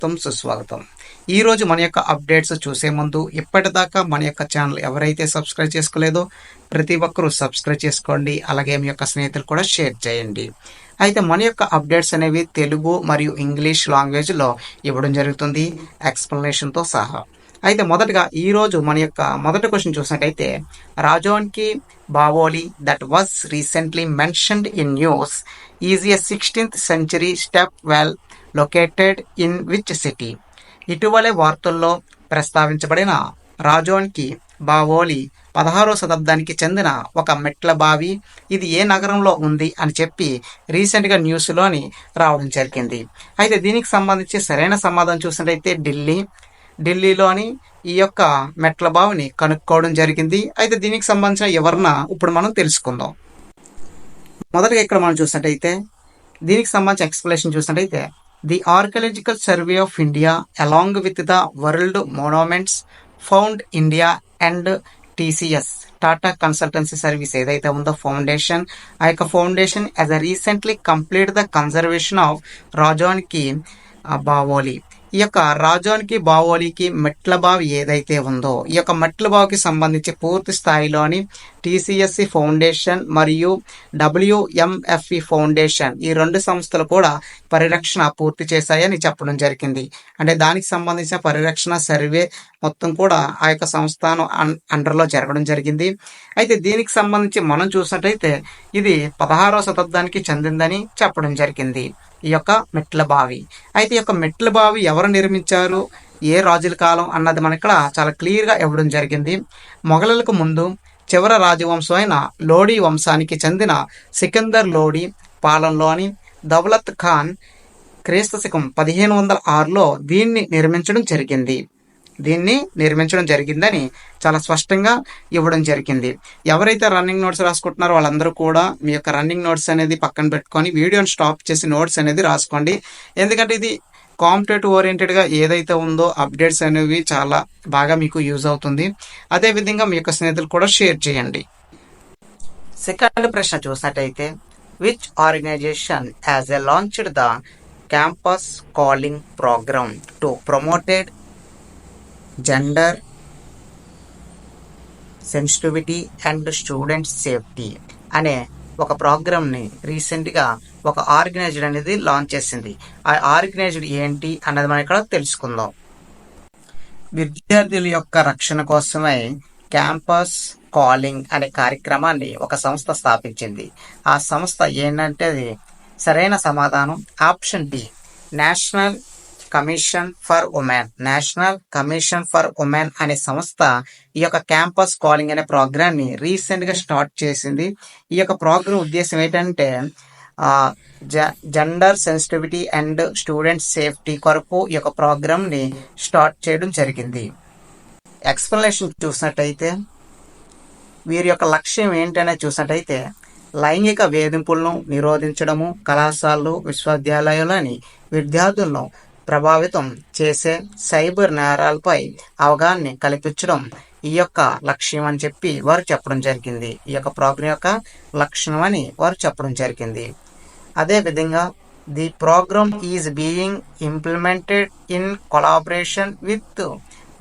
స్వాగతం సుస్వాగతం. ఈరోజు మన యొక్క అప్డేట్స్ చూసే ముందు ఇప్పటిదాకా మన యొక్క ఛానల్ ఎవరైతే సబ్స్క్రైబ్ చేసుకోలేదో ప్రతి ఒక్కరూ సబ్స్క్రైబ్ చేసుకోండి. అలాగే మీ యొక్క స్నేహితులు కూడా షేర్ చేయండి. అయితే మన యొక్క అప్డేట్స్ అనేవి తెలుగు మరియు ఇంగ్లీష్ లాంగ్వేజ్లో ఇవ్వడం జరుగుతుంది, ఎక్స్ప్లెనేషన్తో సహా. అయితే మొదటగా ఈరోజు మన యొక్క మొదటి క్వశ్చన్ చూసినట్టయితే, Rajon ki Baoli that was recently mentioned in news is a 16th century step well located in which city? ఇటీవలే వార్తల్లో ప్రస్తావించబడిన రాజోన్కి బావోలి 16వ శతాబ్దానికి చెందిన ఒక మెట్ల బావి, ఇది ఏ నగరంలో ఉంది అని చెప్పి రీసెంట్గా న్యూస్లోని రావడం జరిగింది. అయితే దీనికి సంబంధించి సరైన సమాధానం చూసినట్టయితే ఢిల్లీలోని ఈ యొక్క మెట్ల బావిని కనుక్కోవడం జరిగింది. అయితే దీనికి సంబంధించిన ఎవరిన ఇప్పుడు మనం తెలుసుకుందాం. మొదటగా ఇక్కడ మనం చూసినట్టయితే దీనికి సంబంధించిన ఎక్స్ప్లెనేషన్ చూసినట్టయితే, the archaeological survey of India along with the world monuments fund India and TCS Tata consultancy service ఏదైతే ఉందో ఫౌండేషన్, ఆ యొక్క foundation as a recently complete the conservation of Rajon ki Baoli. ఈ యొక్క రాజోన్కి బావోలికి మెట్ల బావి ఏదైతే ఉందో ఈ యొక్క మెట్ల బావికి సంబంధించి పూర్తి స్థాయిలోని టీసీఎస్సి ఫౌండేషన్ మరియు WMFE ఫౌండేషన్ ఈ రెండు సంస్థలు కూడా పరిరక్షణ పూర్తి చేశాయని చెప్పడం జరిగింది. అంటే దానికి సంబంధించిన పరిరక్షణ సర్వే మొత్తం కూడా ఆ యొక్క సంస్థను అండర్లో జరగడం జరిగింది. అయితే దీనికి సంబంధించి మనం చూసినట్టయితే ఇది 16వ శతాబ్దానికి చెందిందని చెప్పడం జరిగింది ఈ యొక్క మెట్ల బావి. అయితే ఈ యొక్క మెట్ల బావి ఎవరు నిర్మించారు, ఏ రాజుల కాలం అన్నది మన ఇక్కడ చాలా క్లియర్గా ఇవ్వడం జరిగింది. మొఘలులకు ముందు చివరి రాజవంశం అయిన లోడీ వంశానికి చెందిన సికందర్ లోడీ పాలనలోని దౌలత్ ఖాన్ క్రీస్తశకం 1506లో దీన్ని నిర్మించడం జరిగిందని చాలా స్పష్టంగా ఇవ్వడం జరిగింది. ఎవరైతే రన్నింగ్ నోట్స్ రాసుకుంటున్నారో వాళ్ళందరూ కూడా మీ యొక్క రన్నింగ్ నోట్స్ అనేది పక్కన పెట్టుకొని వీడియోని స్టాప్ చేసి నోట్స్ అనేది రాసుకోండి. ఎందుకంటే ఇది కాంపిటేటివ్ ఓరియంటెడ్గా ఏదైతే ఉందో అప్డేట్స్ అనేవి చాలా బాగా మీకు యూజ్ అవుతుంది. అదేవిధంగా మీ యొక్క స్నేహితులు కూడా షేర్ చేయండి. సెకండ్ ప్రశ్న చూసినట్టయితే, which organization has a launched the campus calling programme to promoted gender sensitivity and student safety అనే ఒక ప్రోగ్రామ్ని రీసెంట్గా ఒక ఆర్గనైజర్ అనేది లాంచ్ చేసింది. ఆ ఆర్గనైజర్ ఏంటి అన్నది మనం ఇక్కడ తెలుసుకుందాం. విద్యార్థుల యొక్క రక్షణ కోసమై క్యాంపస్ కాలింగ్ అనే కార్యక్రమాన్ని ఒక సంస్థ స్థాపించింది. ఆ సంస్థ ఏంటంటే అది సరైన సమాధానం option D, national commission for women అనే సంస్థ ఈ యొక్క క్యాంపస్ కాలింగ్ అనే ప్రోగ్రామ్ని రీసెంట్గా స్టార్ట్ చేసింది. ఈ యొక్క ప్రోగ్రామ్ ఉద్దేశం ఏంటంటే gender sensitivity and student safety కొరకు ఈ యొక్క ప్రోగ్రామ్ని స్టార్ట్ చేయడం జరిగింది. ఎక్స్ప్లెనేషన్ చూసినట్టయితే వీరి యొక్క లక్ష్యం ఏంటనేది చూసినట్టయితే, లైంగిక వేధింపులను నిరోధించడము, కళాశాలలు విశ్వవిద్యాలయాలని విద్యార్థులను ప్రభావితం చేసే సైబర్ నేరాలపై అవగాహన కల్పించడం ఈ యొక్క లక్ష్యం అని చెప్పి వారు చెప్పడం జరిగింది. ఈ యొక్క ప్రోగ్రామ్ యొక్క లక్ష్యం అని వారు చెప్పడం జరిగింది. అదేవిధంగా the programme is being implemented in collaboration with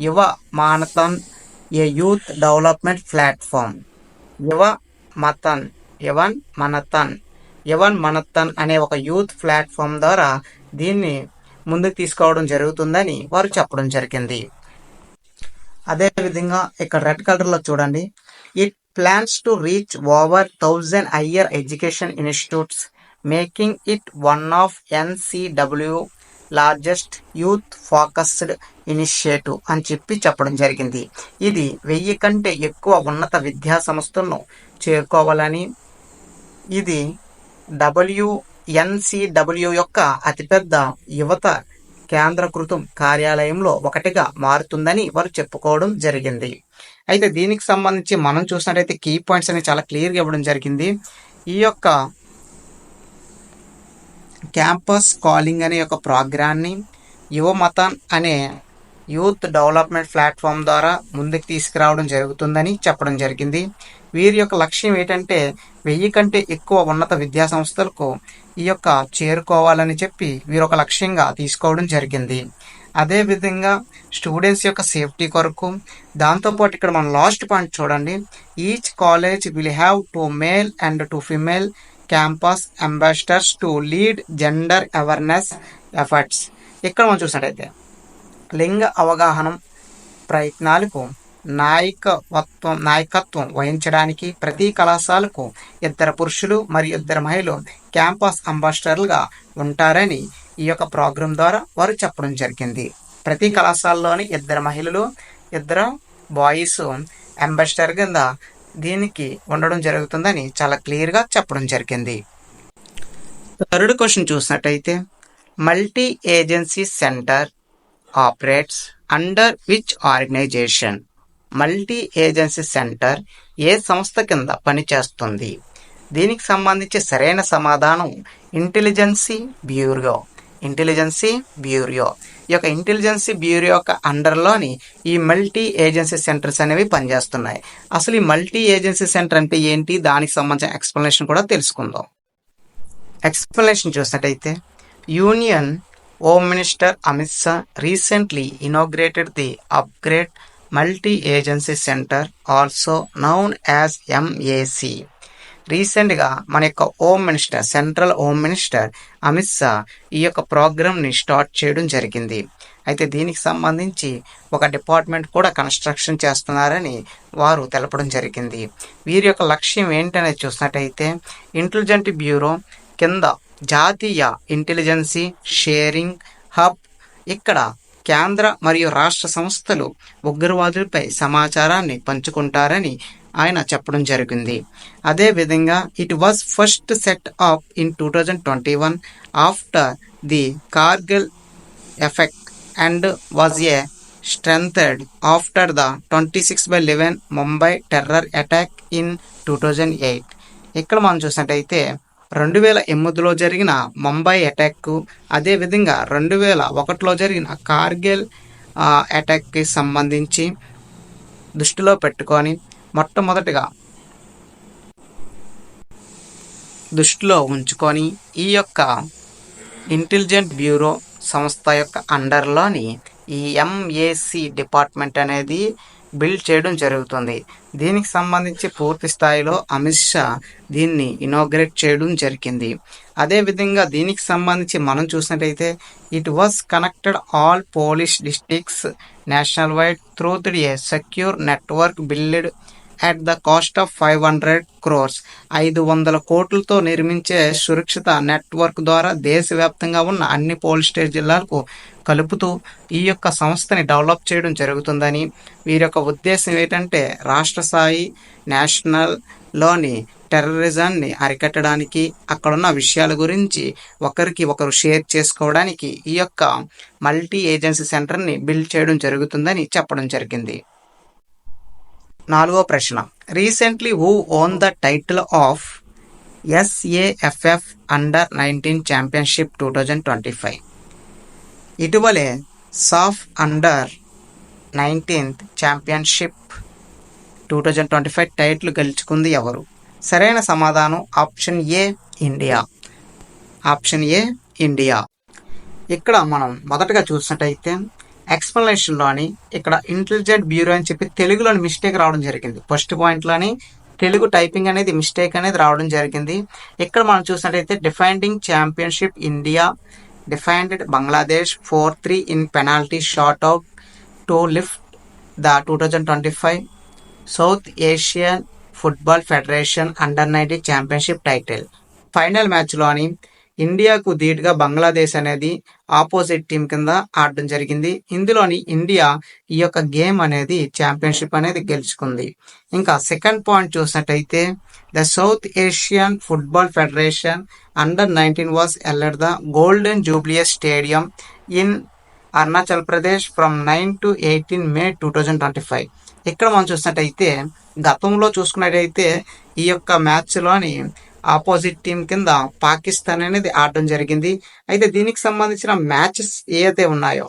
Yuva Manthan, a youth development platform. Yuva Manthan అనే ఒక యూత్ ప్లాట్ఫామ్ ద్వారా దీన్ని ముందుకు తీసుకోవడం జరుగుతుందని వారు చెప్పడం జరిగింది. అదేవిధంగా ఇక్కడ రెడ్ కలర్లో చూడండి, it plans to reach over 1000 higher education institutes making it one of NCW largest youth focused initiative అని చెప్పడం జరిగింది. ఇది 1000 కంటే ఎక్కువ ఉన్నత విద్యా సంస్థలను చేరుకోవాలని, ఇది NCW యొక్క అతిపెద్ద యువత కేంద్రీకృతం కార్యాలయంలో ఒకటిగా మారుతుందని వారు చెప్పుకోవడం జరిగింది. అయితే దీనికి సంబంధించి మనం చూసినట్టయితే కీ పాయింట్స్ అనేవి చాలా క్లియర్గా ఇవ్వడం జరిగింది. ఈ యొక్క క్యాంపస్ కాలింగ్ అనే ఒక ప్రోగ్రామ్ని యువ మతన్ అనే యూత్ డెవలప్మెంట్ ప్లాట్ఫామ్ ద్వారా ముందుకు తీసుకురావడం జరుగుతుందని చెప్పడం జరిగింది. వీరి యొక్క లక్ష్యం ఏంటంటే 1000 కంటే ఎక్కువ ఉన్నత విద్యా సంస్థలకు ఈ యొక్క చేరుకోవాలని చెప్పి వీరు ఒక లక్ష్యంగా తీసుకోవడం జరిగింది. అదేవిధంగా స్టూడెంట్స్ యొక్క సేఫ్టీ కొరకు దాంతోపాటు ఇక్కడ మనం లాస్ట్ పాయింట్ చూడండి, each college will have 2 male and 2 female campus ambassadors to lead gender awareness efforts. ఇక్కడ మనం చూసినట్టయితే లింగ అవగాహన ప్రయత్నాలకు నాయకత్వం వహించడానికి ప్రతి కళాశాలకు 2 పురుషులు మరియు 2 మహిళలు క్యాంపస్ అంబాసిడర్లుగా ఉంటారని ఈ యొక్క ప్రోగ్రాం ద్వారా వారు చెప్పడం జరిగింది. ప్రతి కళాశాలలోని 2 మహిళలు 2 బాయ్స్ అంబాసిడర్ కింద దీనికి ఉండడం జరుగుతుందని చాలా క్లియర్గా చెప్పడం జరిగింది. థర్డ్ క్వశ్చన్ చూసినట్టయితే multi agency centre operates under which organisation? Multi agency centre ఏ సంస్థ కింద పనిచేస్తుంది? దీనికి సంబంధించి సరైన సమాధానం ఇంటెలిజెన్సీ బ్యూరో. ఇంటెలిజెన్సీ బ్యూరో ఈ యొక్క ఇంటెలిజెన్సీ బ్యూరో యొక్క అండర్లోని ఈ మల్టీ ఏజెన్సీ సెంటర్స్ అనేవి పనిచేస్తున్నాయి. అసలు ఈ మల్టీ ఏజెన్సీ సెంటర్ అంటే ఏంటి, దానికి సంబంధించిన ఎక్స్ప్లెనేషన్ కూడా తెలుసుకుందాం. ఎక్స్ప్లెనేషన్ చూసినట్టయితే union home minister Amit Shah recently inaugurated the upgrade multi agency centre also noun as MAC. రీసెంట్గా మన యొక్క home minister, central home minister Amit Shah ఈ యొక్క ప్రోగ్రామ్ని స్టార్ట్ చేయడం జరిగింది. అయితే దీనికి సంబంధించి ఒక డిపార్ట్మెంట్ కూడా కన్స్ట్రక్షన్ చేస్తున్నారని వారు తెలపడం జరిగింది. వీరి యొక్క లక్ష్యం ఏంటనేది చూసినట్టయితే ఇంటెలిజెంట్ బ్యూరో కింద జాతీయ ఇంటెలిజెన్సీ షేరింగ్ హబ్. ఇక్కడ కేంద్ర మరియు రాష్ట్ర సంస్థలు ఉగ్రవాదులపై సమాచారాన్ని పంచుకుంటారని ఆయన చెప్పడం జరిగింది. అదేవిధంగా it was first set up in 2021 after the Kargil effect and was a strengthened after the 26/11 Mumbai terror attack in 2008. ఇక్కడ మనం చూసినట్టయితే 2008లో జరిగిన ముంబై అటాక్, అదేవిధంగా 2001లో జరిగిన కార్గిల్ అటాక్కి సంబంధించి దృష్టిలో పెట్టుకొని దృష్టిలో ఉంచుకొని ఈ యొక్క ఇంటెలిజెంట్ బ్యూరో సంస్థ యొక్క అండర్లోని ఈ ఎంఏసి డిపార్ట్మెంట్ అనేది బిల్డ్ చేయడం జరుగుతుంది. దీనికి సంబంధించి పూర్తి స్థాయిలో అమిత్ షా దీన్ని ఇనాగ్రేట్ చేయడం జరిగింది. అదేవిధంగా దీనికి సంబంధించి మనం చూసినట్టయితే it was connected all police districts national wide through a secure network build at the cost of 500 crores. 500 కోట్లతో నిర్మించే సురక్షిత నెట్వర్క్ ద్వారా దేశవ్యాప్తంగా ఉన్న అన్ని పోలీస్ స్టేషన్ జిల్లాలకు కలుపుతూ ఈ యొక్క సంస్థని డెవలప్ చేయడం జరుగుతుందని, వీరి యొక్క ఉద్దేశం ఏంటంటే రాష్ట్ర స్థాయి నేషనల్లోని టెర్రరిజాన్ని అరికట్టడానికి, అక్కడున్న విషయాల గురించి ఒకరికి ఒకరు షేర్ చేసుకోవడానికి ఈ యొక్క మల్టీ ఏజెన్సీ సెంటర్ని బిల్డ్ చేయడం జరుగుతుందని చెప్పడం జరిగింది. 4వ ప్రశ్న recently who own the title of SAFF Under-19 championship 2025? ఇటీవలే సాఫ్ అండర్-19 ఛాంపియన్షిప్ 2025 టైటిల్ గెలుచుకుంది ఎవరు? సరైన సమాధానం option A India. Option A India. ఇక్కడ మనం మొదటగా చూసినట్టయితే ఎక్స్ప్లెనేషన్లోని ఇక్కడ ఇంటెలిజెంట్ బ్యూరో అని చెప్పి తెలుగులోని మిస్టేక్ రావడం జరిగింది. ఫస్ట్ పాయింట్లోని తెలుగు టైపింగ్ అనేది మిస్టేక్ అనేది రావడం జరిగింది. ఇక్కడ మనం చూసినట్టయితే defending championship India defended Bangladesh 4-3 in penalty shootout to lift the 2025 south Asian football federation under nineteen championship title. Final మ్యాచ్లోని ఇండియాకు ధీటుగా బంగ్లాదేశ్ అనేది ఆపోజిట్ టీం కింద ఆడడం జరిగింది. ఇందులోని ఇండియా ఈ యొక్క గేమ్ అనేది ఛాంపియన్షిప్ అనేది గెలుచుకుంది. ఇంకా సెకండ్ పాయింట్ చూసినట్టయితే the south Asian football federation under nineteen was held the golden jubilee stadium in Arunachal Pradesh from 9 to 18 May 2025. ఇక్కడ మనం చూసినట్టయితే గతంలో చూసుకున్నట్టయితే ఈ యొక్క మ్యాచ్లోని ఆపోజిట్ టీం కింద పాకిస్తాన్ అనేది ఆడడం జరిగింది. అయితే దీనికి సంబంధించిన మ్యాచెస్ ఏదైతే ఉన్నాయో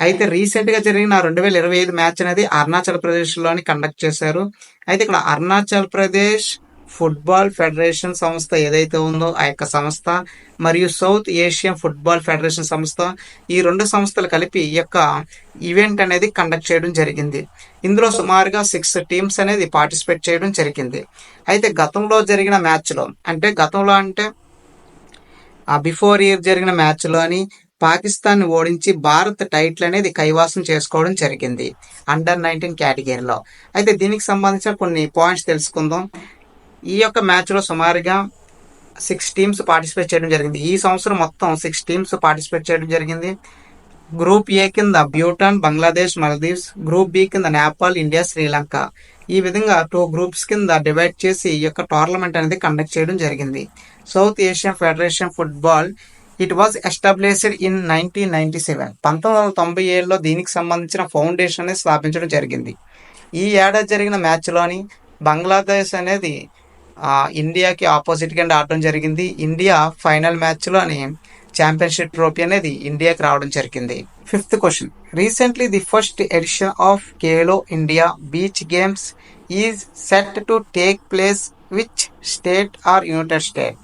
అయితే రీసెంట్ గా జరిగిన 2025 మ్యాచ్ అనేది అరుణాచల్ ప్రదేశ్ లోని కండక్ట్ చేశారు. అయితే ఇక్కడ అరుణాచల్ ప్రదేశ్ ఫుట్బాల్ ఫెడరేషన్ సంస్థ ఏదైతే ఉందో ఆ యొక్క సంస్థ మరియు సౌత్ ఏషియన్ ఫుట్బాల్ ఫెడరేషన్ సంస్థ, ఈ రెండు సంస్థలు కలిపి ఈ యొక్క ఈవెంట్ అనేది కండక్ట్ చేయడం జరిగింది. ఇందులో సుమారుగా 6 టీమ్స్ అనేది పార్టిసిపేట్ చేయడం జరిగింది. అయితే గతంలో జరిగిన మ్యాచ్లో అంటే ఆ బిఫోర్ ఇయర్ జరిగిన మ్యాచ్లోని పాకిస్తాన్ ఓడించి భారత్ టైటిల్ అనేది కైవాసం చేసుకోవడం జరిగింది అండర్ 19 కేటగిరీలో. అయితే దీనికి సంబంధించిన కొన్ని పాయింట్స్ తెలుసుకుందాం. ఈ యొక్క మ్యాచ్లో సుమారుగా 6 టీమ్స్ పార్టిసిపేట్ చేయడం జరిగింది. ఈ సంవత్సరం మొత్తం 6 టీమ్స్ పార్టిసిపేట్ చేయడం జరిగింది. గ్రూప్ ఏ కింద భూటాన్, బంగ్లాదేశ్, మాల్దీవ్స్, గ్రూప్ బి కింద నేపాల్, ఇండియా, శ్రీలంక, ఈ విధంగా 2 గ్రూప్స్ కింద డివైడ్ చేసి ఈ యొక్క టోర్నమెంట్ అనేది కండక్ట్ చేయడం జరిగింది. South Asian federation football it was established in 1997. 1997లో దీనికి సంబంధించిన ఫౌండేషన్ అనేది స్థాపించడం జరిగింది. ఈ ఏడాది జరిగిన మ్యాచ్లోని బంగ్లాదేశ్ అనేది ఇండియాకి ఆపోజిట్ కింద ఆడడం జరిగింది. ఇండియా ఫైనల్ మ్యాచ్లోని ఛాంపియన్షిప్ ట్రోఫీ అనేది ఇండియాకి రావడం జరిగింది. 5th question, recently the first edition of Khelo India beach games is set to take place which state or united state?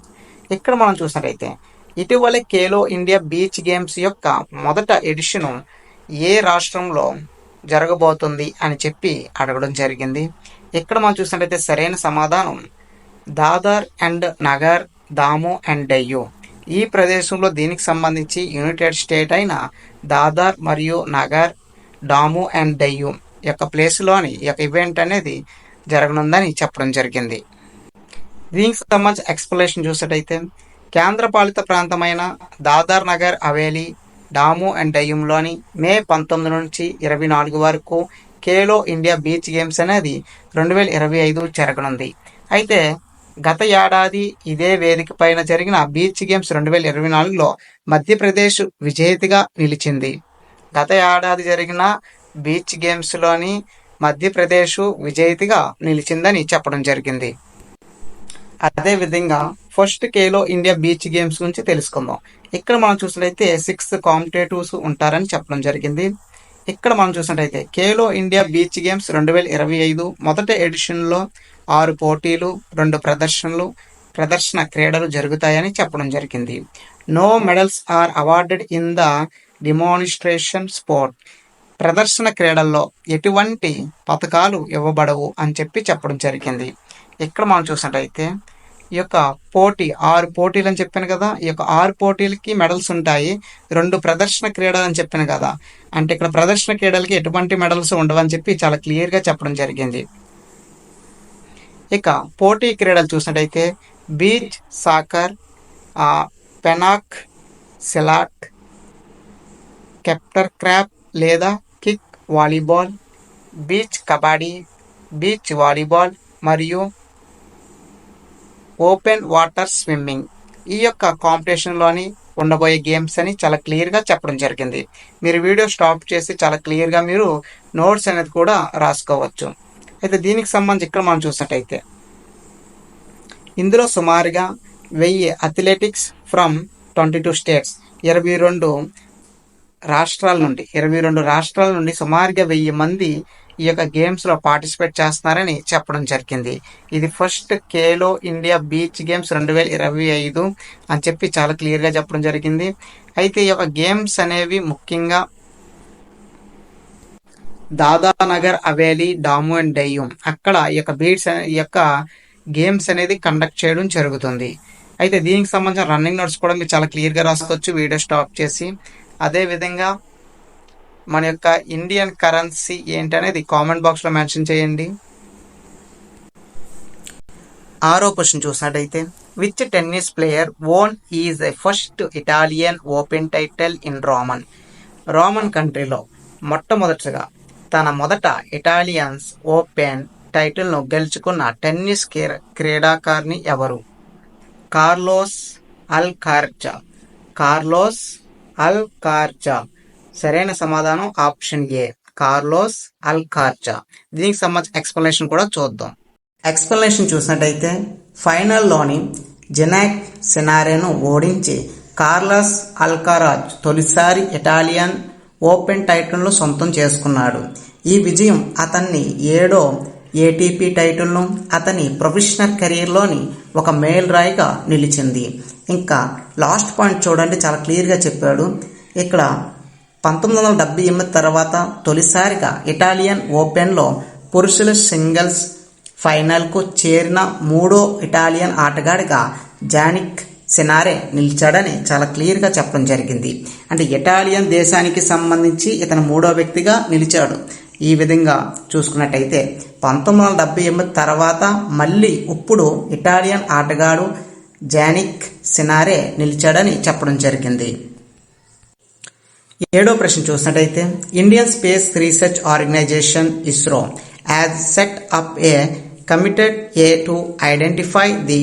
ఇక్కడ మనం చూసినట్లయితే ఇటీవలే ఖేలో ఇండియా బీచ్ గేమ్స్ యొక్క మొదట ఎడిషన్ ఏ రాష్ట్రంలో జరగబోతుంది అని చెప్పి అడగడం జరిగింది. ఇక్కడ మనం చూసినట్లయితే సరైన సమాధానం Dadar and Nagar, Damu and Diu. ఈ ప్రదేశంలో దీనికి సంబంధించి యునైటెడ్ స్టేట్ అయిన దాదర్ మరియు నగర్, డాము అండ్ డయ్యూ యొక్క ప్లేస్లోని ఈ యొక్క ఈవెంట్ అనేది జరగనుందని చెప్పడం జరిగింది. దీనికి సంబంధించి ఎక్స్ప్లెనేషన్ చూసినట్టయితే కేంద్రపాలిత ప్రాంతమైన దాదర్ నగర్ హవేలీ, డాము అండ్ డయ్యూలోని మే 19 నుంచి 24 వరకు ఖేలో ఇండియా బీచ్ గేమ్స్ అనేది 2025 జరగనుంది. అయితే గత ఏడాది ఇదే వేదిక పైన జరిగిన బీచ్ గేమ్స్ 2024లో మధ్యప్రదేశ్ విజేతగా నిలిచింది. గత ఏడాది జరిగిన బీచ్ గేమ్స్లోని మధ్యప్రదేశ్ విజేతగా నిలిచిందని చెప్పడం జరిగింది. అదేవిధంగా first Khelo India beach games గురించి తెలుసుకుందాం. ఇక్కడ మనం చూసినట్లయితే 6 కాంపిటేటివ్స్ ఉంటారని చెప్పడం జరిగింది. ఇక్కడ మనం చూసినట్లయితే ఖేలో ఇండియా బీచ్ గేమ్స్ 2025 మొదటి ఎడిషన్లో 6 పోటీలు, 2 ప్రదర్శన క్రీడలు జరుగుతాయని చెప్పడం జరిగింది. No medals are awarded in the demonstration sport. ప్రదర్శన క్రీడల్లో ఎటువంటి పథకాలు ఇవ్వబడవు అని చెప్పడం జరిగింది. ఇక్కడ మనం చూసినట్టయితే ఈ యొక్క 6 పోటీలు అని చెప్పాను కదా, ఈ యొక్క 6 పోటీలకి మెడల్స్ ఉంటాయి. 2 ప్రదర్శన క్రీడలు అని చెప్పాను కదా, అంటే ఇక్కడ ప్రదర్శన క్రీడలకి ఎటువంటి మెడల్స్ ఉండవని చెప్పి చాలా క్లియర్గా చెప్పడం జరిగింది. ఇక పోటీ క్రీడలు చూసినట్టయితే బీచ్ సాకర్, పెనాక్, సెలాట్, కెప్టర్ క్రాప్ లేదా kick volleyball, beach kabaddi, beach volleyball మరియు ఓపెన్ వాటర్ స్విమ్మింగ్ ఈ యొక్క కాంపిటీషన్లోని ఉండబోయే గేమ్స్ అని చాలా క్లియర్గా చెప్పడం జరిగింది. మీరు వీడియో స్టాప్ చేసి చాలా క్లియర్గా మీరు నోట్స్ అనేది కూడా రాసుకోవచ్చు. అయితే దీనికి సంబంధించి ఇక్కడ మనం చూసినట్టయితే ఇందులో సుమారుగా 1000 అథ్లెటిక్స్ ఫ్రమ్ 22 స్టేట్స్ 22 రాష్ట్రాల నుండి సుమారుగా 1000 మంది ఈ యొక్క గేమ్స్లో పార్టిసిపేట్ చేస్తున్నారని చెప్పడం జరిగింది. ఇది first Khelo India beach games 2025 అని చెప్పి చాలా క్లియర్గా చెప్పడం జరిగింది. అయితే ఈ యొక్క గేమ్స్ అనేవి ముఖ్యంగా దాదానగర్ హవేలీ, డాము అండ్ డయ్యూ అక్కడ ఈ యొక్క గేమ్స్ అనేది కండక్ట్ చేయడం జరుగుతుంది. అయితే దీనికి సంబంధించిన రన్నింగ్ నోట్స్ కూడా మీరు చాలా క్లియర్గా రాసుకోవచ్చు వీడియో స్టాప్ చేసి. అదేవిధంగా మన యొక్క ఇండియన్ కరెన్సీ ఏంటనేది కామెంట్ బాక్స్లో మెన్షన్ చేయండి. 6వ క్వశ్చన్ చూసినట్టయితే which tennis player own is a first Italian open title in Roman కంట్రీలో మొట్టమొదటిగా తన మొదట ఇటాలియన్స్ ఓపెన్ టైటిల్ను గెలుచుకున్న టెన్నిస్ క్రీడాకారిణి ఎవరు? కార్లోస్ అల్కార్జా. సరైన సమాధానం ఆప్షన్ ఏ, కార్లోస్ అల్కార్జా. దీనికి సంబంధించిన ఎక్స్ప్లెనేషన్ కూడా చూద్దాం. ఎక్స్ప్లెనేషన్ చూసినట్టయితే ఫైనల్లోని జెనాక్ సినారెను ఓడించి కార్లోస్ అల్కారాజ్ తొలిసారి ఇటాలియన్ ఓపెన్ టైటిల్ను సొంతం చేసుకున్నాడు. ఈ విజయం అతన్ని 7వ ఏటీపీ టైటిల్ను అతని ప్రొఫెషనల్ కెరీర్లోని ఒక మైలురాయిగా నిలిచింది. ఇంకా లాస్ట్ పాయింట్ చూడండి, చాలా క్లియర్గా చెప్పాడు. ఇక్కడ 1978 తర్వాత తొలిసారిగా ఇటాలియన్ ఓపెన్లో పురుషుల సింగిల్స్ ఫైనల్కు చేరిన 3వ ఇటాలియన్ ఆటగాడిగా జానిక్ సినారే నిలిచాడని చాలా క్లియర్గా చెప్పడం జరిగింది. అంటే ఇటాలియన్ దేశానికి సంబంధించి ఇతను 3వ వ్యక్తిగా నిలిచాడు. ఈ విధంగా చూసుకున్నట్టయితే 1978 తర్వాత మళ్ళీ ఇప్పుడు ఇటాలియన్ ఆటగాడు జానిక్ సినారే నిలిచాడని చెప్పడం జరిగింది. 7వ ప్రశ్న చూసినట్టయితే Indian space research organization ISRO has set up a committed to identify the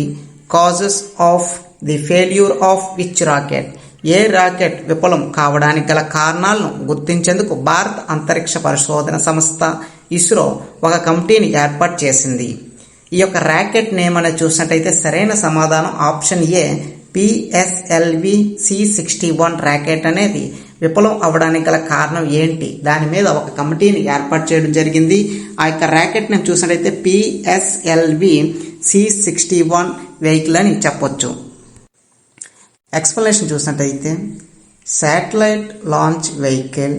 causes of the failure of which rocket. ఏ రాకెట్ విఫలం కావడానికి గల కారణాలను గుర్తించేందుకు భారత అంతరిక్ష పరిశోధన సంస్థ ఇస్రో ఒక కమిటీని ఏర్పాటు చేసింది. ఈ యొక్క రాకెట్ నేమ్ అనేది చూసినట్టయితే సరైన సమాధానం ఆప్షన్ ఏ PSLV C61 రాకెట్ అనేది విఫలం అవ్వడానికి గల కారణం ఏంటి, దాని మీద ఒక కమిటీని ఏర్పాటు చేయడం జరిగింది. ఆ యొక్క ర్యాకెట్ నేను చూసినట్టయితే PSLV C61 వెహికల్ అని చెప్పొచ్చు. ఎక్స్ప్లెనేషన్ చూసినట్టయితే satellite launch vehicle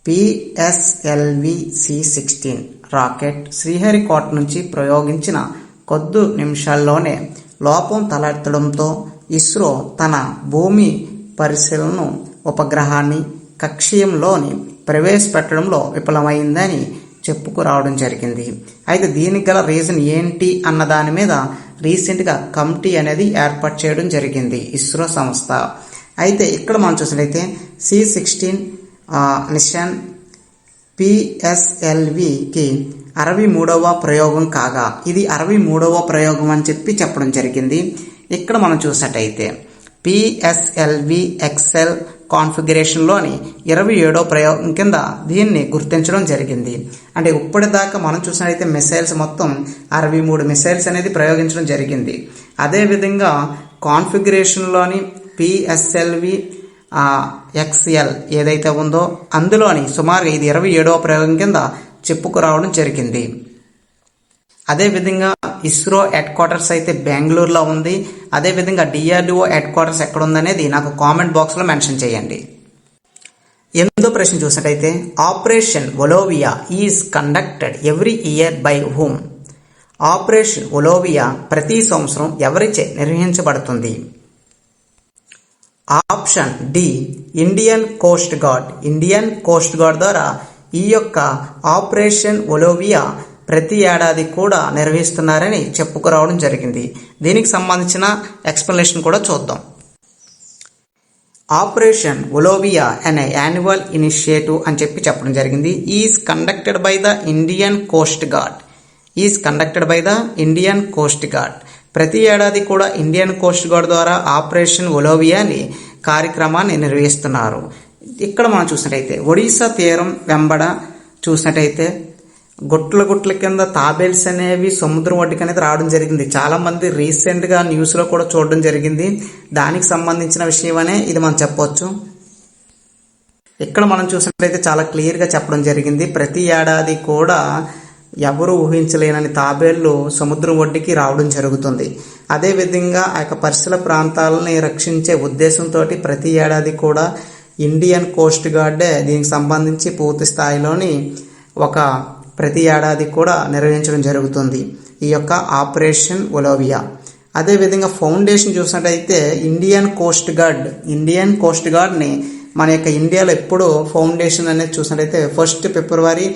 PSLV C16 rocket Sriharikota నుంచి ప్రయోగించిన కొద్ది నిమిషాల్లోనే లోపం తలెత్తడంతో ఇస్రో తన భూమి పరిశీలనను ఉపగ్రహాన్ని కక్షీయంలోని ప్రవేశపెట్టడంలో విఫలమైందని చెప్పుకురావడం జరిగింది. అయితే దీనికి గల రీజన్ ఏంటి అన్న దాని మీద రీసెంట్గా కమిటీ అనేది ఏర్పాటు చేయడం జరిగింది ఇస్రో సంస్థ. అయితే ఇక్కడ మనం చూసినట్లయితే C16 మిషన్ PSLVకి 63వ ప్రయోగం కాగా ఇది 63వ ప్రయోగం అని చెప్పడం జరిగింది. ఇక్కడ మనం చూసినట్టయితే PSLV XL కాన్ఫిగరేషన్లోని 27వ ప్రయోగం కింద దీన్ని గుర్తించడం జరిగింది. అంటే ఇప్పటిదాకా మనం చూసినట్లయితే మిసైల్స్ మొత్తం 63 మిసైల్స్ అనేది ప్రయోగించడం జరిగింది. అదేవిధంగా కాన్ఫిగరేషన్లోని PSLV XL ఏదైతే ఉందో అందులోని సుమారుగా ఇది 27వ ప్రయోగం కింద చెప్పుకురావడం జరిగింది. అదేవిధంగా ఇస్రో హెడ్ క్వార్టర్స్ అయితే బెంగళూరులో ఉంది. అదేవిధంగా DRDO హెడ్ క్వార్టర్స్ ఎక్కడ ఉందనేది నాకు కామెంట్ బాక్స్లో మెన్షన్ చేయండి. 8వ ప్రశ్న చూసినట్టయితే operation Olivia is conducted every year by whom. Operation Olivia ప్రతి సంవత్సరం ఎవరిచే నిర్వహించబడుతుంది? Option D Indian coast guard. Indian coast guard ద్వారా ఈ యొక్క ఆపరేషన్ ఒలోవియా ప్రతి ఏడాది కూడా నిర్వహిస్తున్నారని చెప్పుకురావడం జరిగింది. దీనికి సంబంధించిన ఎక్స్ప్లెనేషన్ కూడా చూద్దాం. ఆపరేషన్ ఒలోవియా అనే యాన్యువల్ ఇనిషియేటివ్ అని చెప్పడం జరిగింది. Is conducted by the Indian coast gourd. Is conducted by the Indian coast gourd. ప్రతి ఏడాది కూడా ఇండియన్ కోస్ట్ గార్డ్ ద్వారా ఆపరేషన్ ఒలోవియాని కార్యక్రమాన్ని నిర్వహిస్తున్నారు. ఇక్కడ మనం చూసినట్టయితే ఒడిశా తీరం వెంబడ చూసినట్టయితే గుట్ల కింద తాబేల్స్ అనేవి సముద్రం ఒడ్డుకి అనేది రావడం జరిగింది. చాలా మంది రీసెంట్గా న్యూస్లో కూడా చూడడం జరిగింది. దానికి సంబంధించిన విషయమనే ఇది మనం చెప్పవచ్చు. ఇక్కడ మనం చూసినట్లయితే చాలా క్లియర్గా చెప్పడం జరిగింది. ప్రతి ఏడాది కూడా ఎవరు ఊహించలేనని తాబేళ్లు సముద్రం ఒడ్డుకి రావడం జరుగుతుంది. అదేవిధంగా ఆ యొక్క పరిసర ప్రాంతాలని రక్షించే ఉద్దేశంతో ప్రతి ఏడాది కూడా ఇండియన్ కోస్ట్ గార్డే దీనికి సంబంధించి పూర్తి స్థాయిలోని ఒక ప్రతి ఏడాది కూడా నిర్వహించడం జరుగుతుంది ఈ యొక్క ఆపరేషన్ ఒలోవియా. అదేవిధంగా ఫౌండేషన్ చూసినట్టయితే ఇండియన్ కోస్ట్ గార్డ్ని మన యొక్క ఇండియాలో ఎప్పుడు ఫౌండేషన్ అనేది చూసినట్టయితే 1 ఫిబ్రవరి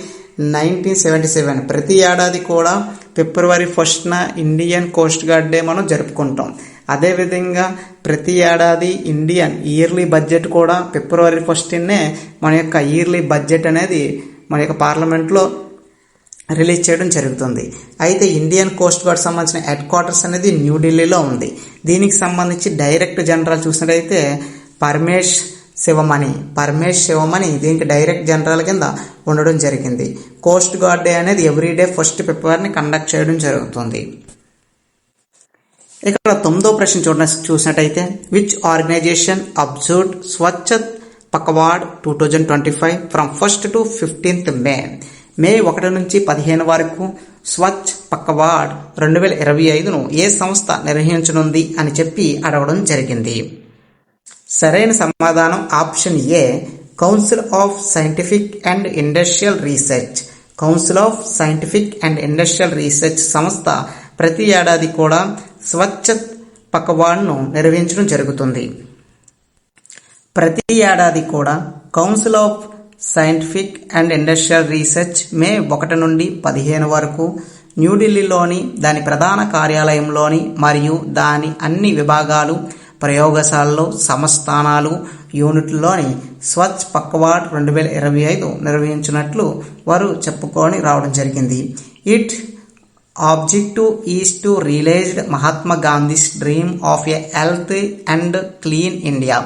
1977 ప్రతి ఏడాది కూడా February 1న ఇండియన్ కోస్ట్ గార్డ్ డే మనం జరుపుకుంటాం. అదేవిధంగా ప్రతి ఏడాది ఇండియన్ ఇయర్లీ బడ్జెట్ కూడా February 1నే మన యొక్క ఇయర్లీ బడ్జెట్ అనేది మన యొక్క పార్లమెంట్లో రిలీజ్ చేయడం జరుగుతుంది. అయితే ఇండియన్ కోస్ట్ గార్డ్ సంబంధించిన హెడ్ క్వార్టర్స్ అనేది న్యూఢిల్లీలో ఉంది. దీనికి సంబంధించి డైరెక్టర్ జనరల్ చూసినట్టయితే పరమేష్ శివమణి దీనికి డైరెక్ట్ జనరల్ కింద ఉండడం జరిగింది. కోస్ట్ గార్డ్ డే అనేది ఎవ్రీడే 1 ఫిబ్రవరిని కండక్ట్ చేయడం జరుగుతుంది. ఇక్కడ 9వ ప్రశ్న చూసినట్టయితే which organisation observed Swachh Pakhwada 2025 from 1st to 15th May 1 నుంచి 15 వరకు స్వచ్ఛ పక్వాడ్ 2025ను ఏ సంస్థ నిర్వహించనుంది అని చెప్పి అడగడం జరిగింది. సరైన సమాధానం option A, council of scientific and industrial research. Council of scientific and industrial research సంస్థ ప్రతి ఏడాది కూడా స్వచ్ఛ పక్వాడ్ను నిర్వహించడం జరుగుతుంది. ప్రతి ఏడాది కూడా council of scientific and industrial research May 1 నుండి 15 వరకు న్యూఢిల్లీలోని దాని ప్రధాన కార్యాలయంలోని మరియు దాని అన్ని విభాగాలు, ప్రయోగశాలలు, సంస్థానాలు, యూనిట్లలోని స్వచ్ఛ పక్వాడ్ 2025 నిర్వహించినట్లు వారు చెప్పుకొని రావడం జరిగింది. It objective is to realized Mahatma Gandhi's dream of a health and clean India.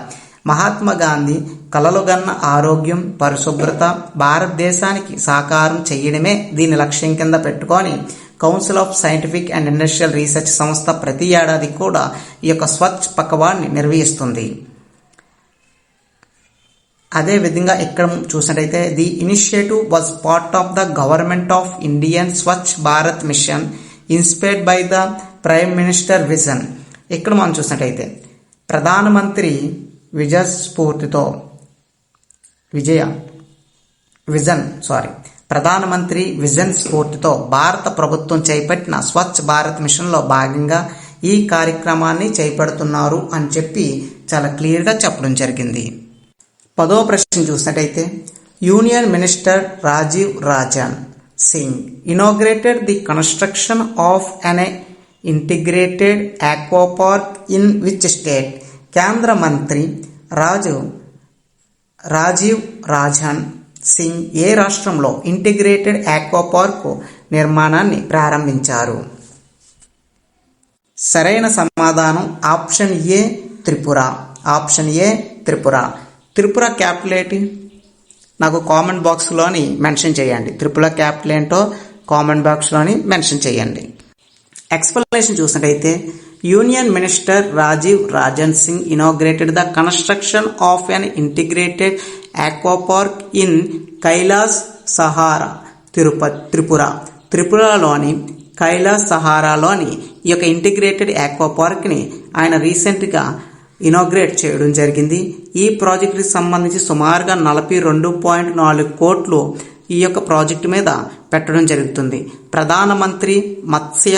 Mahatma Gandhi కలలుగన్న ఆరోగ్యం, పరిశుభ్రత భారతదేశానికి సాకారం చేయడమే దీని లక్ష్యం కింద పెట్టుకొని council of scientific and industrial research సంస్థ ప్రతి ఏడాది కూడా ఈ యొక్క స్వచ్ఛ పక్వాడ్ని నిర్వహిస్తుంది. అదే విధంగా ఇక్కడ చూసినట్టయితే the initiative was part of the government of Indian Swachh Bharat mission inspired by the prime minister vision. ఇక్కడ మనం చూసినట్టయితే ప్రధానమంత్రి ప్రధానమంత్రి విజన్ స్ఫూర్తితో భారత ప్రభుత్వం చేపట్టిన స్వచ్ఛ భారత్ మిషన్లో భాగంగా ఈ కార్యక్రమాన్ని చేపడుతున్నారు అని చెప్పి చాలా క్లియర్గా చెప్పడం జరిగింది. 10వ ప్రశ్న చూసినట్టయితే union minister Rajiv Rajan Singh inaugurated the construction of an integrated aqua park in which state. కేంద్ర మంత్రి రాజీవ్ రాజన్ సింగ్ ఏ రాష్ట్రంలో ఇంటిగ్రేటెడ్ ఆక్వా పార్క్ నిర్మాణాన్ని ప్రారంభించారు? సరైన సమాధానం option A, Tripura. Option A, Tripura. Tripura capital ఏంటి? నాకు కామెంట్ బాక్స్లోని మెన్షన్ చేయండి. త్రిపుర క్యాపిటల్ ఏంటో కామెంట్ బాక్స్లోని మెన్షన్ చేయండి. ఎక్స్ప్లెనేషన్ చూసినట్టయితే union minister Rajiv Rajan Singh inaugurated the construction of an integrated aqua park in Kailashahar Tripura. త్రిపురలోని కైలాస్ సహారాలోని ఈ యొక్క ఇంటిగ్రేటెడ్ ఆక్వా పార్క్ని ఆయన రీసెంట్గా ఇనాగ్రేట్ చేయడం జరిగింది. ఈ ప్రాజెక్టుకి సంబంధించి సుమారుగా 42.4 కోట్లు ఈ యొక్క ప్రాజెక్టు మీద పెట్టడం జరుగుతుంది. ప్రధానమంత్రి మత్స్య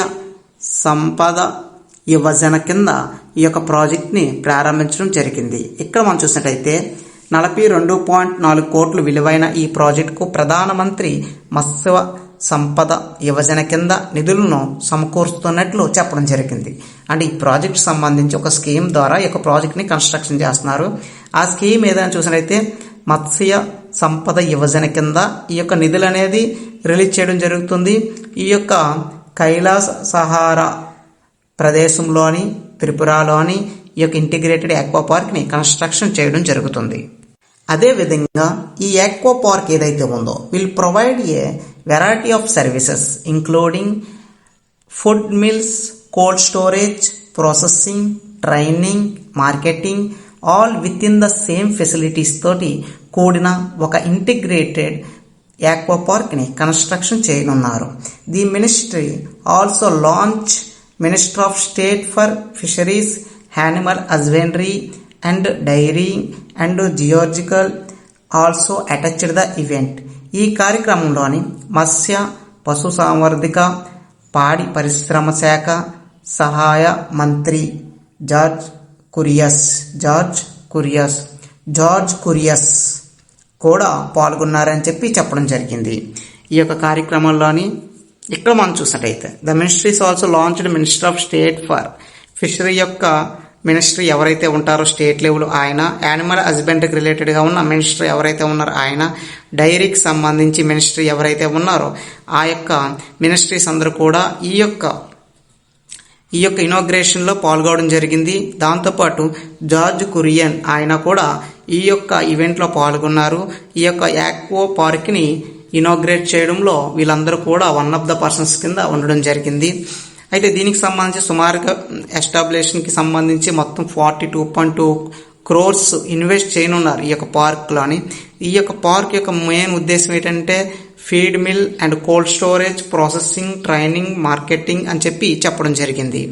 సంపద యోజన కింద ఈ యొక్క ప్రాజెక్ట్ని ప్రారంభించడం జరిగింది. ఇక్కడ మనం చూసినట్టయితే 42.4 కోట్లు విలువైన ఈ ప్రాజెక్టుకు ప్రధానమంత్రి మత్స్య సంపద యోజన కింద నిధులను సమకూరుస్తున్నట్లు చెప్పడం జరిగింది. అంటే ఈ ప్రాజెక్ట్ సంబంధించి ఒక స్కీమ్ ద్వారా ఈ యొక్క ప్రాజెక్ట్ని కన్స్ట్రక్షన్ చేస్తున్నారు. ఆ స్కీమ్ ఏదైనా చూసినట్టయితే మత్స్య సంపద యోజన కింద ఈ యొక్క నిధులు అనేది రిలీజ్ చేయడం జరుగుతుంది. ఈ యొక్క కైలాస్ సహారా ప్రదేశంలోని త్రిపురలోని ఈ యొక్క ఇంటిగ్రేటెడ్ ఆక్వా పార్క్ని కన్స్ట్రక్షన్ చేయడం జరుగుతుంది. అదేవిధంగా ఈ ఆక్వా పార్క్ ఏదైతే ఉందో will provide a variety of services including food mills, cold storage, processing, training, marketing all with in the same facilities తోటి కూడిన ఒక ఇంటిగ్రేటెడ్ ఆక్వా పార్క్ని కన్స్ట్రక్షన్ చేయనున్నారు. The ministry also launch minister of state for fisheries, animal husbandry and dairy and geological also attached the event. ఈ కార్యక్రమంలోని మత్స్య, పశుసంవర్ధక, పాడి పరిశ్రమ శాఖ సహాయ మంత్రి జార్జ్ కురియస్ కూడా పాల్గొన్నారని చెప్పి చెప్పడం జరిగింది. ఈ యొక్క కార్యక్రమంలోని ఇక్కడ మనం చూసినట్టయితే the ministries also launched minister of state for fishery యొక్క మినిస్ట్రీ ఎవరైతే ఉంటారో స్టేట్ లెవెల్ ఆయన, యానిమల్ హస్బెండరీకి రిలేటెడ్గా ఉన్న మినిస్ట్రీ ఎవరైతే ఉన్నారో ఆయన, డైరీకి సంబంధించి మినిస్ట్రీ ఎవరైతే ఉన్నారో ఆ యొక్క మినిస్ట్రీస్ అందరూ కూడా ఈ యొక్క ఇనాగ్రేషన్లో పాల్గొనడం జరిగింది. దాంతోపాటు జార్జ్ కురియన్ ఆయన కూడా ఈ యొక్క ఈవెంట్లో పాల్గొన్నారు. ఈ యొక్క ఆక్వా పార్క్ని ఇనాగ్రేట్ చేయడంలో వీళ్ళందరూ కూడా వన్ ఆఫ్ ద పర్సన్స్ కింద ఉండడం జరిగింది. అయితే దీనికి సంబంధించి సుమారుగా ఎస్టాబ్లిషన్కి సంబంధించి మొత్తం 42.2 క్రోర్స్ ఇన్వెస్ట్ చేయనున్నారు ఈ యొక్క పార్క్లోని. ఈ యొక్క పార్క్ యొక్క మెయిన్ ఉద్దేశం ఏంటంటే feed mill and cold storage, processing, training, marketing అని చెప్పడం జరిగింది.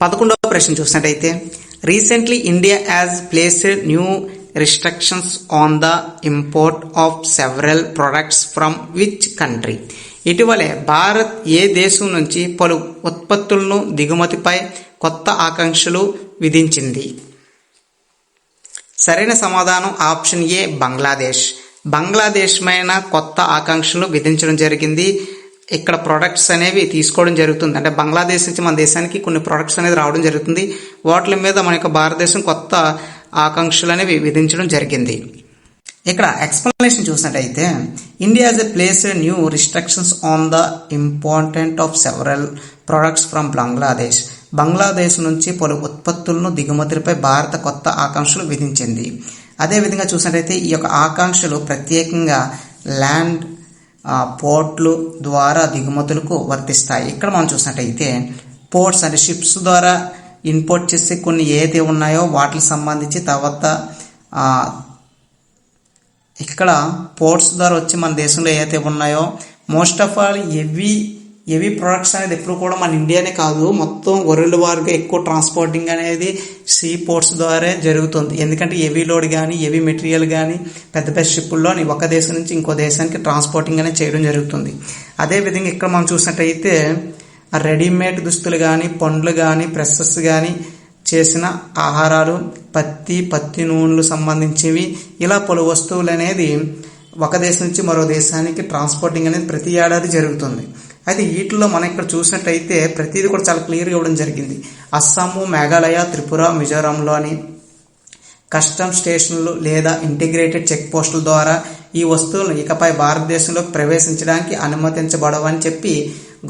11వ ప్రశ్న చూసినట్టయితే recently India has placed new restrictions on the import of several products from which country? ఇటీవలే భారత్ ఏ దేశం నుంచి పలు ఉత్పత్తులను దిగుమతిపై కొత్త ఆంక్షలు విధించింది? సరైన సమాధానం ఆప్షన్ ఏ బంగ్లాదేశ్. బంగ్లాదేశ్ పైన కొత్త ఆంక్షలు విధించడం జరిగింది. ఇక్కడ ప్రొడక్ట్స్ అనేవి తీసుకోవడం జరుగుతుంది. అంటే బంగ్లాదేశ్ నుంచి మన దేశానికి కొన్ని ప్రొడక్ట్స్ అనేది రావడం జరుగుతుంది. వాటి మీద మన యొక్క భారతదేశం కొత్త ఆంక్షలు అనేవి విధించడం జరిగింది. ఇక్కడ ఎక్స్ప్లెనేషన్ చూసినట్టయితే India has placed new restrictions on the important of several products from Bangladesh. Bangladesh నుంచి పలు ఉత్పత్తులను దిగుమతులపై భారత కొత్త ఆంక్షలు విధించింది. అదేవిధంగా చూసినట్టయితే ఈ యొక్క ఆంక్షలు ప్రత్యేకంగా ల్యాండ్ పోర్ట్లు ద్వారా దిగుమతులకు వర్తిస్తాయి. ఇక్కడ మనం చూసినట్టయితే పోర్ట్స్ అంటే షిప్స్ ద్వారా ఇంపోర్ట్ చేసే కొన్ని ఏదైతే ఉన్నాయో వాటికి సంబంధించి తర్వాత ఇక్కడ పోర్ట్స్ ద్వారా వచ్చి మన దేశంలో ఏదైతే ఉన్నాయో most of all heavy products అనేది ఎప్పుడు కూడా మన ఇండియానే కాదు, మొత్తం వరల్డ్ వార్గా ఎక్కువ ట్రాన్స్పోర్టింగ్ అనేది సీ పోర్ట్స్ ద్వారా జరుగుతుంది. ఎందుకంటే హెవీ లోడ్ కానీ హెవీ మెటీరియల్ కానీ పెద్ద పెద్ద షిప్పుల్లో ఒక దేశం నుంచి ఇంకో దేశానికి ట్రాన్స్పోర్టింగ్ అనేది చేయడం జరుగుతుంది. అదేవిధంగా ఇక్కడ మనం చూసినట్టయితే రెడీమేడ్ దుస్తులు కానీ పండ్లు కానీ ప్రెసెస్ కానీ చేసిన ఆహారాలు, పత్తి నూనెలు సంబంధించివి ఇలా పలు వస్తువులు అనేది ఒక దేశం నుంచి మరో దేశానికి ట్రాన్స్పోర్టింగ్ అనేది ప్రతి ఏడాది జరుగుతుంది. అయితే వీటిలో మనం ఇక్కడ చూసినట్టయితే ప్రతిదీ కూడా చాలా క్లియర్గా ఇవ్వడం జరిగింది. అస్సాము, మేఘాలయ, త్రిపుర, మిజోరాంలోని కస్టమ్ స్టేషన్లు లేదా ఇంటిగ్రేటెడ్ చెక్ పోస్టుల ద్వారా ఈ వస్తువులను ఇకపై భారతదేశంలోకి ప్రవేశించడానికి అనుమతించబడవని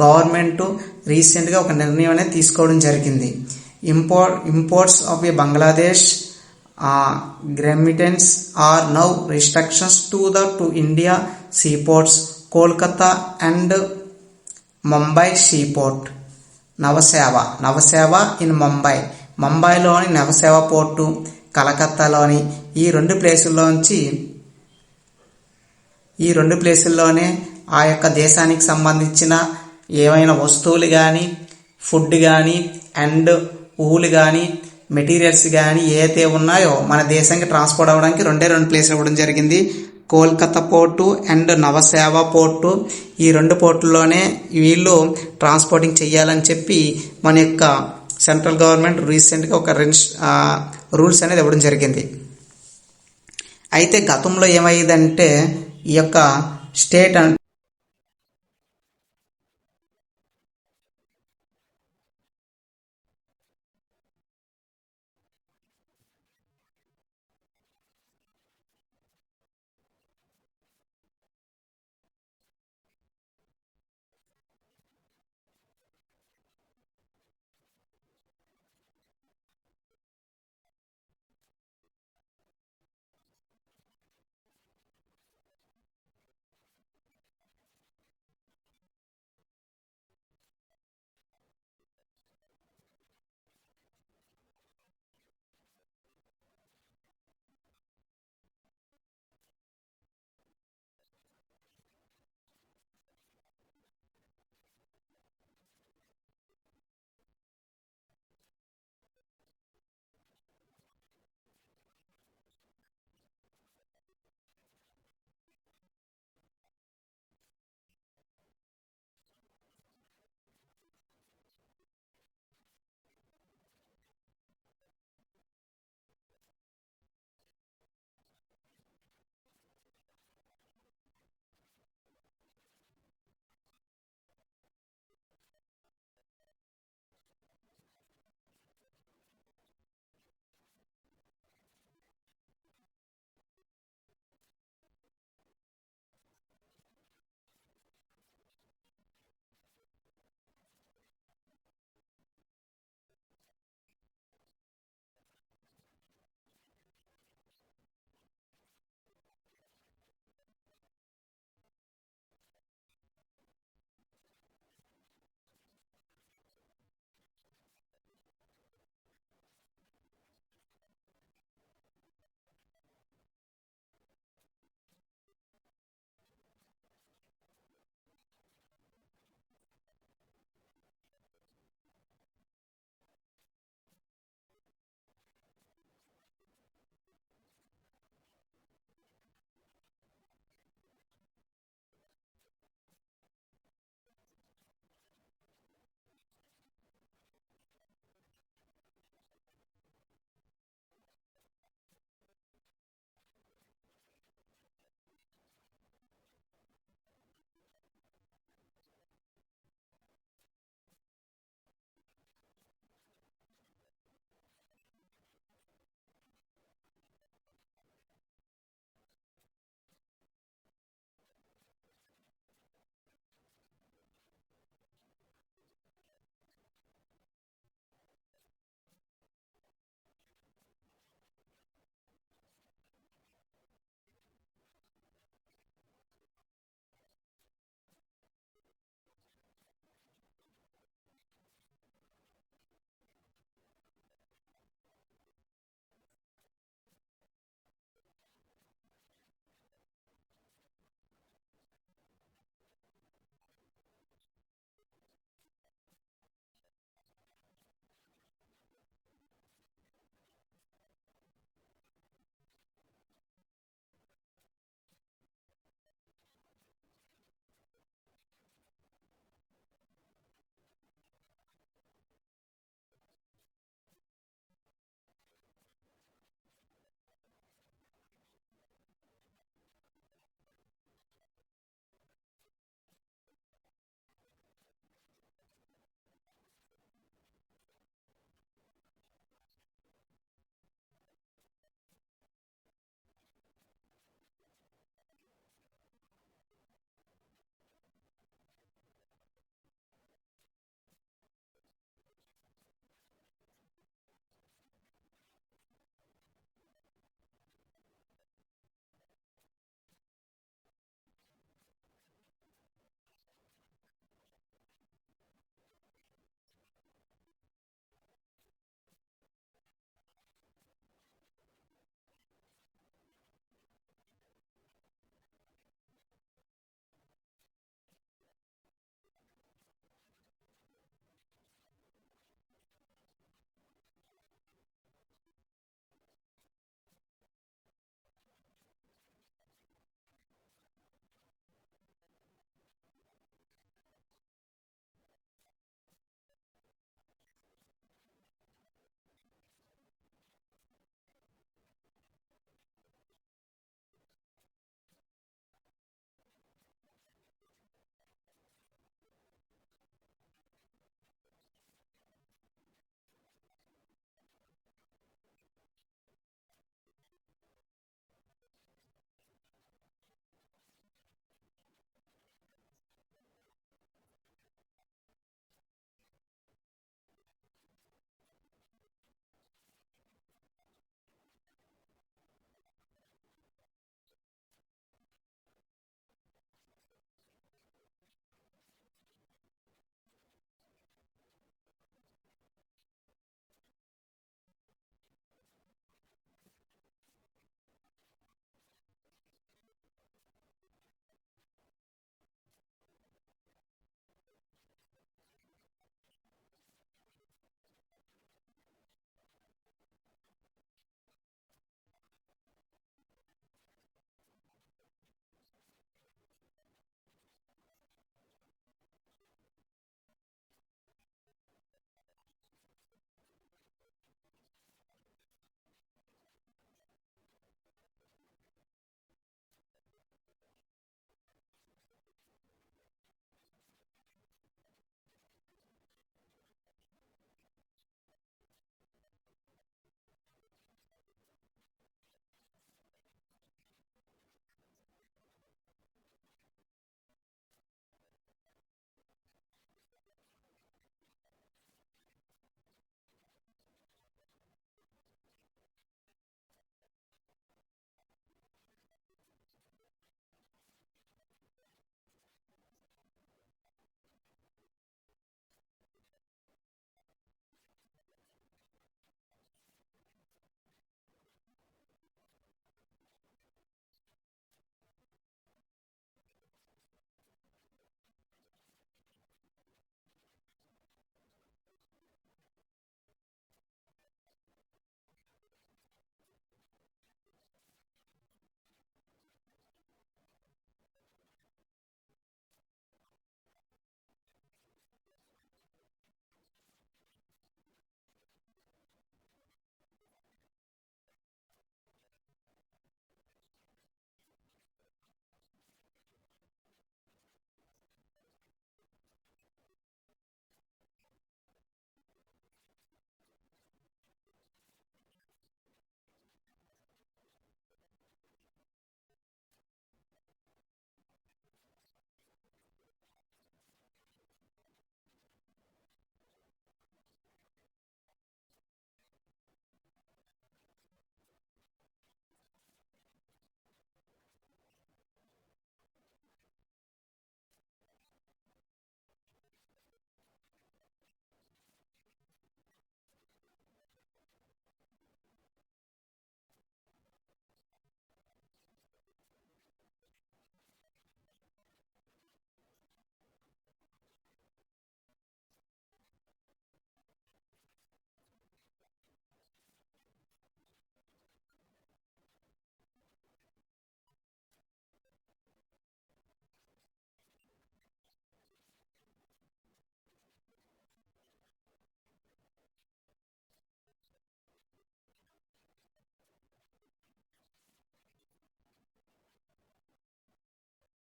గవర్నమెంట్ రీసెంట్గా ఒక నిర్ణయం అనేది తీసుకోవడం జరిగింది. Imports of a Bangladesh garments are now restrictions to India seaports, Kolkata and Mumbai seaport. Nhava Sheva in ముంబైలోని నవసేవ పోర్టు, కలకత్తాలోని ఈ రెండు ప్లేసుల్లోనే ఆ యొక్క దేశానికి సంబంధించిన ఏవైనా వస్తువులు కానీ ఫుడ్ కానీ అండ్ ఊలు కానీ మెటీరియల్స్ కానీ ఏదైతే ఉన్నాయో మన దేశానికి ట్రాన్స్పోర్ట్ అవ్వడానికి రెండు ప్లేసులు ఇవ్వడం జరిగింది. కోల్కతా పోర్టు అండ్ నవసేవ పోర్టు ఈ రెండు పోర్టుల్లోనే వీళ్ళు ట్రాన్స్పోర్టింగ్ చేయాలని మన యొక్క సెంట్రల్ గవర్నమెంట్ రీసెంట్గా ఒక రూల్స్ అనేది ఇవ్వడం జరిగింది. అయితే గతంలో ఏమైందంటే ఈ యొక్క